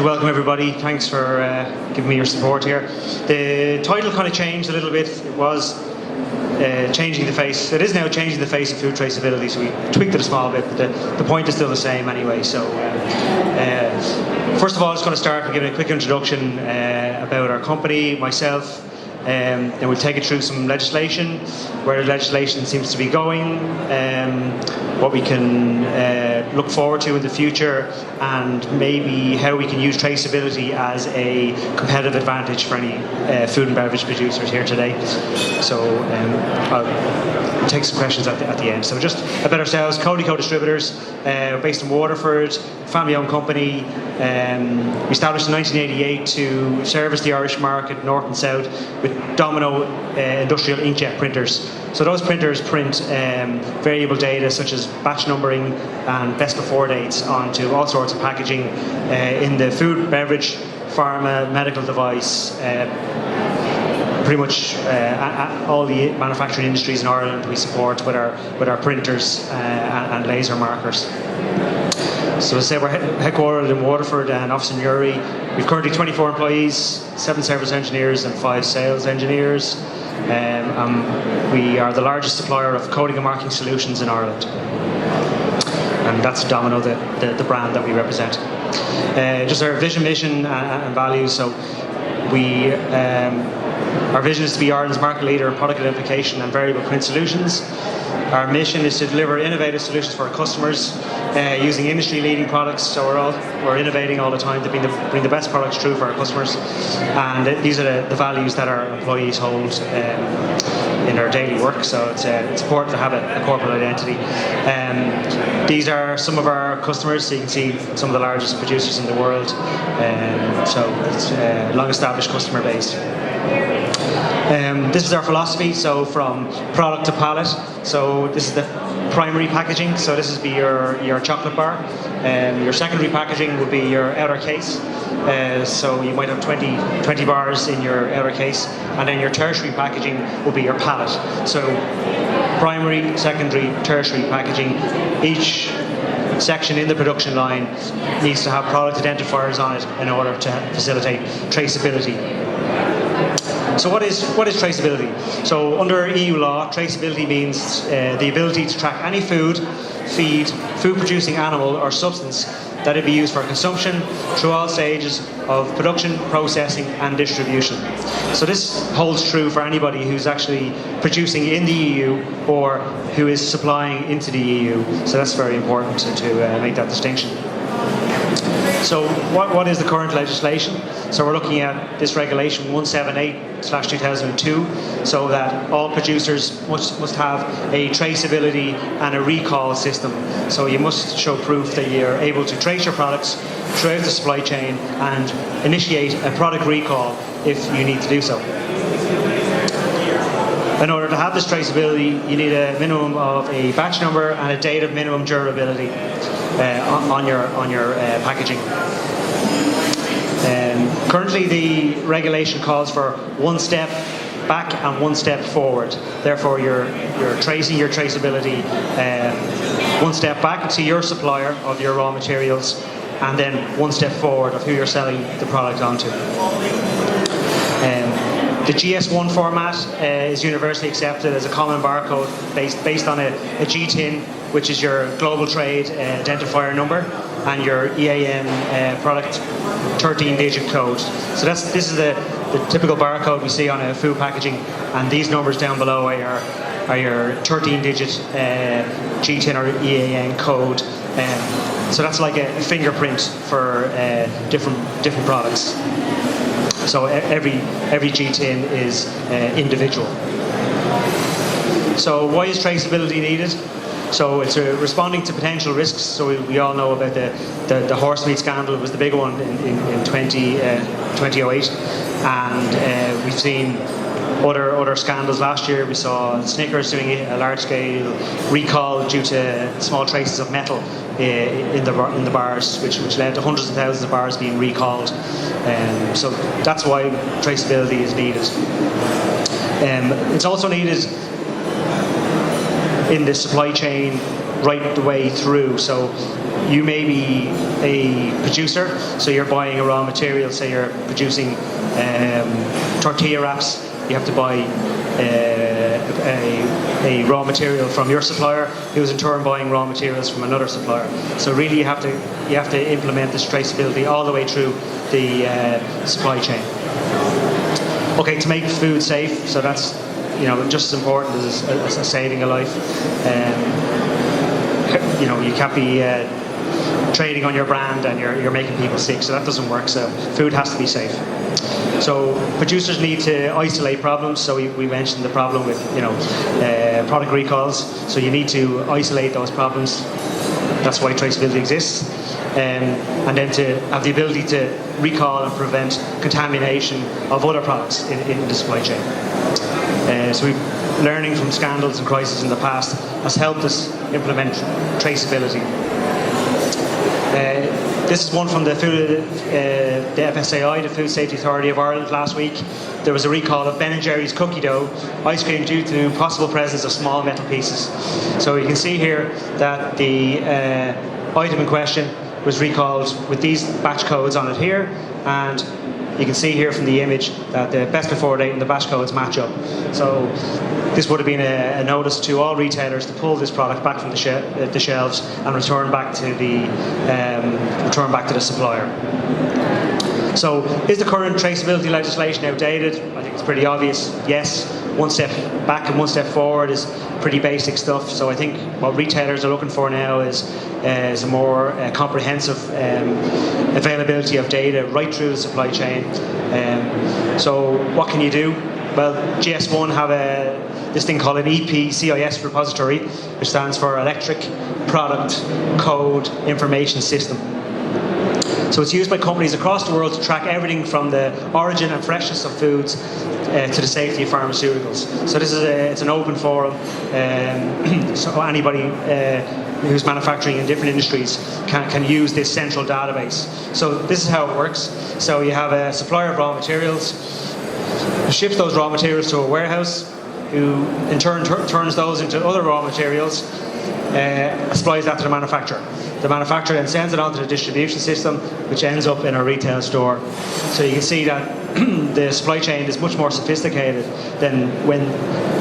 welcome everybody. Thanks for giving me your support here. The title kind of changed a little bit. It was changing the face. It is now changing the face of food traceability, so we tweaked it a small bit, but the point is still the same anyway. So first of all, I'm just going to start by giving a quick introduction about our company, myself. Then we'll take it through some legislation, where the legislation seems to be going, what we can look forward to in the future, and maybe how we can use traceability as a competitive advantage for any food and beverage producers here today. So I'll take some questions at the end. So just about ourselves, Codeco Distributors, based in Waterford, family-owned company. We established in 1988 to service the Irish market, north and south, with Domino industrial inkjet printers. So those printers print variable data such as batch numbering and best before dates onto all sorts of packaging in the food, beverage, pharma, medical device, pretty much all the manufacturing industries in Ireland we support with our printers and laser markers. So as I say, we're headquartered in Waterford and office in Newry. We've currently 24 employees, 7 service engineers and 5 sales engineers. We are the largest supplier of coding and marking solutions in Ireland. And that's Domino, the brand that we represent. Just our vision, mission and values. So our vision is to be Ireland's market leader in product identification and variable print solutions. Our mission is to deliver innovative solutions for our customers using industry-leading products. So we're innovating all the time to bring the best products through for our customers. And these are the values that our employees hold in their daily work. So it's important to have a corporate identity. These are some of our customers. So you can see some of the largest producers in the world. So it's a long-established customer base. This is our philosophy, so from product to pallet. So this is the primary packaging, so this would be your chocolate bar. Your secondary packaging would be your outer case. So you might have 20 bars in your outer case, and then your tertiary packaging will be your pallet. So primary, secondary, tertiary packaging. Each section in the production line needs to have product identifiers on it in order to facilitate traceability. So what is traceability? So under EU law, traceability means the ability to track any food, feed, food-producing animal or substance that would be used for consumption through all stages of production, processing and distribution. So this holds true for anybody who's actually producing in the EU or who is supplying into the EU. So that's very important to make that distinction. So what is the current legislation? So we're looking at this regulation 178/2002, so that all producers must have a traceability and a recall system. So you must show proof that you're able to trace your products throughout the supply chain and initiate a product recall if you need to do so. In order to have this traceability, you need a minimum of a batch number and a date of minimum durability on your packaging. Currently, the regulation calls for 1 step back and 1 step forward. Therefore, you're tracing your traceability 1 step back to your supplier of your raw materials, and then 1 step forward of who you're selling the product onto. The GS1 format is universally accepted as a common barcode based on a GTIN, which is your global trade identifier number, and your EAN product 13-digit code. So this is the typical barcode we see on a food packaging, and these numbers down below are your 13-digit GTIN or EAN code. So that's like a fingerprint for different products. So every GTIN is individual. So why is traceability needed? So it's responding to potential risks. So we all know about the horse meat scandal. It was the big one in 2008, and we've seen other scandals. Last year we saw Snickers doing a large-scale recall due to small traces of metal in the bars, which led to hundreds of thousands of bars being recalled. So that's why traceability is needed. It's also needed in the supply chain right the way through. So you may be a producer, so you're buying a raw material. Say you're producing tortilla wraps, you have to buy a raw material from your supplier, who's in turn buying raw materials from another supplier. So really, you have to implement this traceability all the way through the supply chain. Okay, to make food safe, so that's just as important as saving a life. You can't be trading on your brand and you're making people sick, so that doesn't work. So food has to be safe. So producers need to isolate problems. So we mentioned the problem with product recalls. So you need to isolate those problems. That's why traceability exists. And then to have the ability to recall and prevent contamination of other products in the supply chain. So learning from scandals and crises in the past has helped us implement traceability. This is one from the FSAI, the Food Safety Authority of Ireland, last week. There was a recall of Ben & Jerry's cookie dough ice cream due to possible presence of small metal pieces. So you can see here that the item in question was recalled with these batch codes on it here, and you can see here from the image that the best before date and the batch codes match up. So this would have been a notice to all retailers to pull this product back from the shelves and return back to the supplier. So is the current traceability legislation outdated? I think it's pretty obvious. Yes. One step back and one step forward is pretty basic stuff. So I think what retailers are looking for now is a more comprehensive availability of data right through the supply chain. So what can you do? Well, GS1 have this thing called an EPCIS repository, which stands for Electric Product Code Information System. So it's used by companies across the world to track everything from the origin and freshness of foods to the safety of pharmaceuticals. So this is it's an open forum, so anybody who's manufacturing in different industries can use this central database. So this is how it works. So you have a supplier of raw materials who ships those raw materials to a warehouse, who in turn turns those into other raw materials, supplies that to the manufacturer. The manufacturer then sends it onto the distribution system, which ends up in a retail store. So you can see that the supply chain is much more sophisticated than when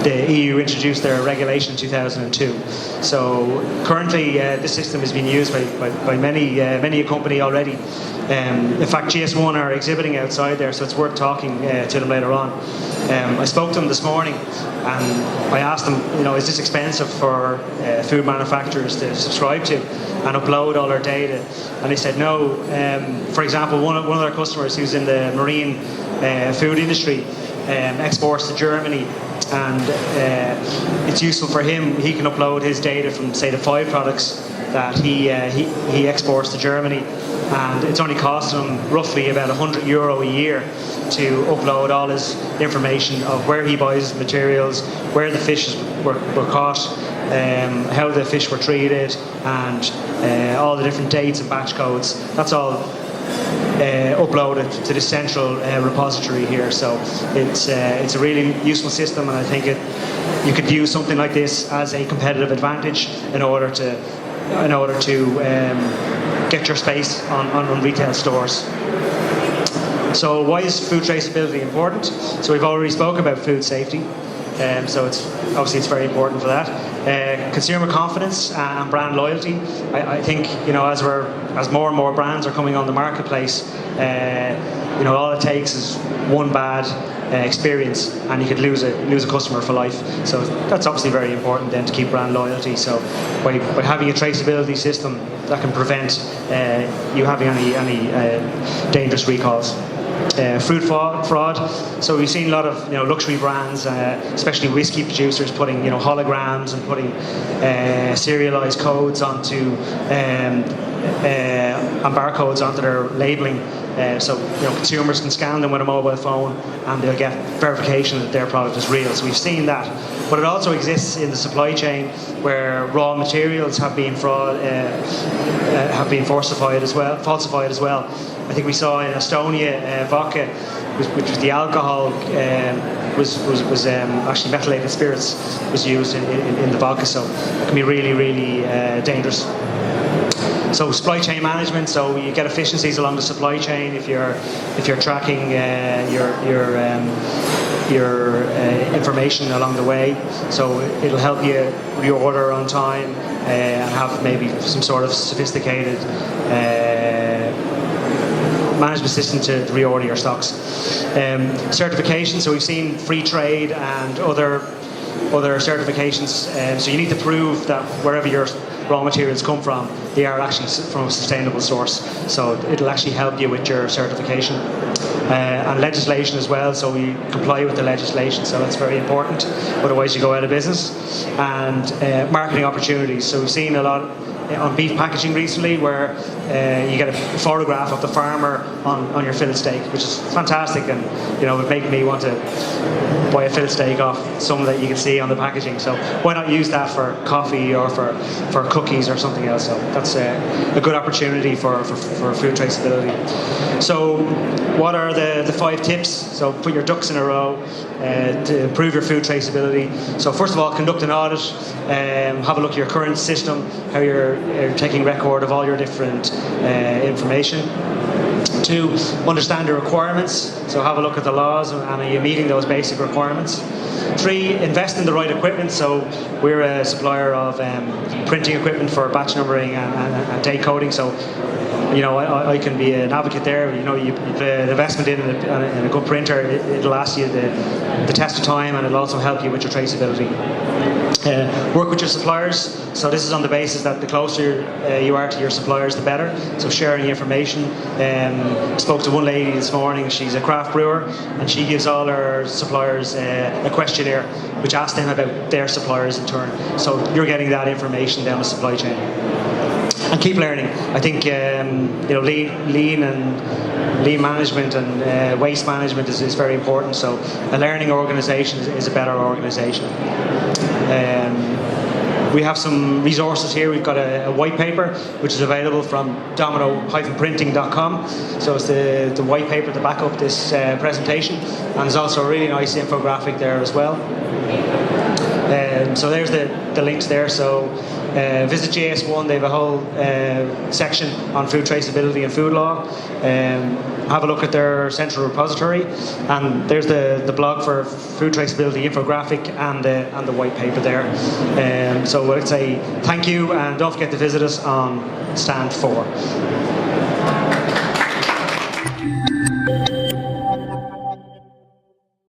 the EU introduced their regulation in 2002. So currently, this system is being used by many a company already. In fact, GS1 are exhibiting outside there, so it's worth talking to them later on. I spoke to them this morning, and I asked them, is this expensive for food manufacturers to subscribe to and upload all their data? And they said no. For example, one of their customers who's in the marine food industry exports to Germany, and it's useful for him. He can upload his data from, say, the 5 products that he exports to Germany, and it's only costing him roughly about €100 a year to upload all his information of where he buys his materials, where the fishes were caught, how the fish were treated, and all the different dates and batch codes. That's all uploaded to the central repository here. So it's a really useful system, and I think you could use something like this as a competitive advantage in order to get your space on retail stores. So why is food traceability important? So we've already spoke about food safety. So it's very important for that. Consumer confidence and brand loyalty. I think as more and more brands are coming on the marketplace, all it takes is one bad experience, and you could lose a customer for life. So that's obviously very important then to keep brand loyalty. So by having a traceability system that can prevent you having any dangerous recalls. Food fraud. So we've seen a lot of luxury brands, especially whiskey producers, putting holograms and putting serialized codes onto and barcodes onto their labeling. So consumers can scan them with a mobile phone and they'll get verification that their product is real. So we've seen that, but it also exists in the supply chain where raw materials have been falsified as well. I think we saw in Estonia vodka, which was the alcohol, was actually methylated spirits was used in the vodka. So it can be really, really dangerous. So supply chain management, so you get efficiencies along the supply chain if you're tracking your information along the way. So it'll help you reorder on time and have maybe some sort of sophisticated management system to reorder your stocks. Certification, so we've seen free trade and other certifications, so you need to prove that wherever your raw materials come from, they are actually from a sustainable source, so it'll actually help you with your certification. And legislation as well, so we comply with the legislation, so that's very important, otherwise you go out of business. And marketing opportunities, so we've seen a lot on beef packaging recently where you get a photograph of the farmer on your fillet steak, which is fantastic, and it would make me want to buy a fillet steak off someone that you can see on the packaging. So why not use that for coffee or for cookies or something else? So that's a good opportunity for food traceability. So what are the 5 tips? So put your ducks in a row to improve your food traceability. So first of all, conduct an audit, have a look at your current system, how you're taking record of all your different information. 2, understand your requirements, so have a look at the laws and are you meeting those basic requirements. 3, invest in the right equipment, so we're a supplier of printing equipment for batch numbering and date coding, so I can be an advocate there. You put an investment in a good printer, it'll last you the test of time, and it'll also help you with your traceability. Work with your suppliers, so this is on the basis that the closer you are to your suppliers, the better, so sharing information. Spoke to one lady this morning, she's a craft brewer, and she gives all her suppliers a questionnaire which asks them about their suppliers in turn, so you're getting that information down the supply chain. And keep learning. I think lean management and waste management is very important. So a learning organisation is a better organisation. We have some resources here. We've got a white paper which is available from domino-printing.com. So it's the white paper to back up this presentation, and there's also a really nice infographic there as well. So there's the links there. So visit GS1, they have a whole section on food traceability and food law. Have a look at their central repository, and there's the blog for food traceability infographic and the white paper there. So I'd say thank you, and don't forget to visit us on stand 4.